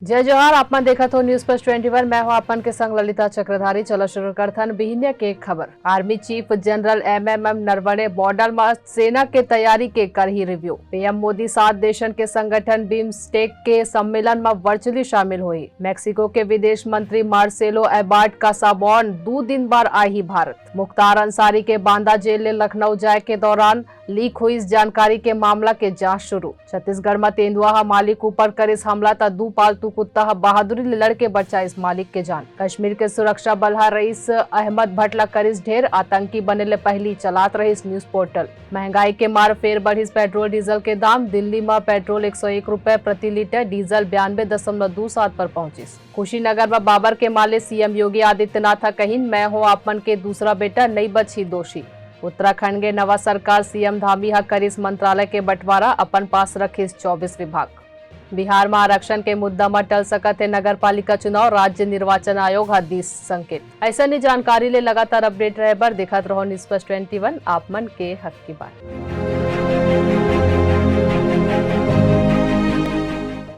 जय जोहार। आप मन देखा तो न्यूज प्लस 21। मैं हूं आपन के संग ललिता चक्रधारी। चलो शुरू करथन बिहिनिया के खबर। Army chief general MMM Naravane border में सेना के तैयारी के कर ही रिव्यू। पीएम मोदी 7 देशन के संगठन बिम्स्टेक के सम्मेलन में वर्चुअली शामिल हुई। मैक्सिको के विदेश मंत्री मार्सेलो एबार्ड का साबॉन 2 दिन बाद आई ही भारत। मुख्तार अंसारी के बांदा जेल ले लखनऊ जाए के दौरान लीक हुई इस जानकारी के मामला के जांच शुरू। छत्तीसगढ़ में तेंदुआ मालिक ऊपर करिस हमला ता 2 पालतू कुत्ता बहादुरी ले लड़के बचा इस मालिक के जान। कश्मीर के सुरक्षा बल रईस अहमद भटला करिस ढेर। आतंकी बने ले पहली चलात रहीस न्यूज पोर्टल। महंगाई के मार फेर बढ़िस पेट्रोल डीजल के दाम। दिल्ली में पेट्रोल 101 रुपए प्रति लीटर, डीजल 92.27 पर पहुंचिस। कुशीनगर में बाबर के माले सीएम योगी आदित्यनाथ कहीन, मैं हूँ आपन के दूसरा बेटा नहीं बची दोषी। उत्तराखंड के नवा सरकार सीएम धामी करिस मंत्रालय के बंटवारा, अपन पास रखिस 24 विभाग। बिहार में आरक्षण के मुद्दा में टल सकत है नगर पालिका चुनाव, राज्य निर्वाचन आयोग दिस संकेत। ऐसा नहीं जानकारी ले लगातार अपडेट रहे बर देखत रहो न्यूज प्लस 21, आप मन के हक की बात।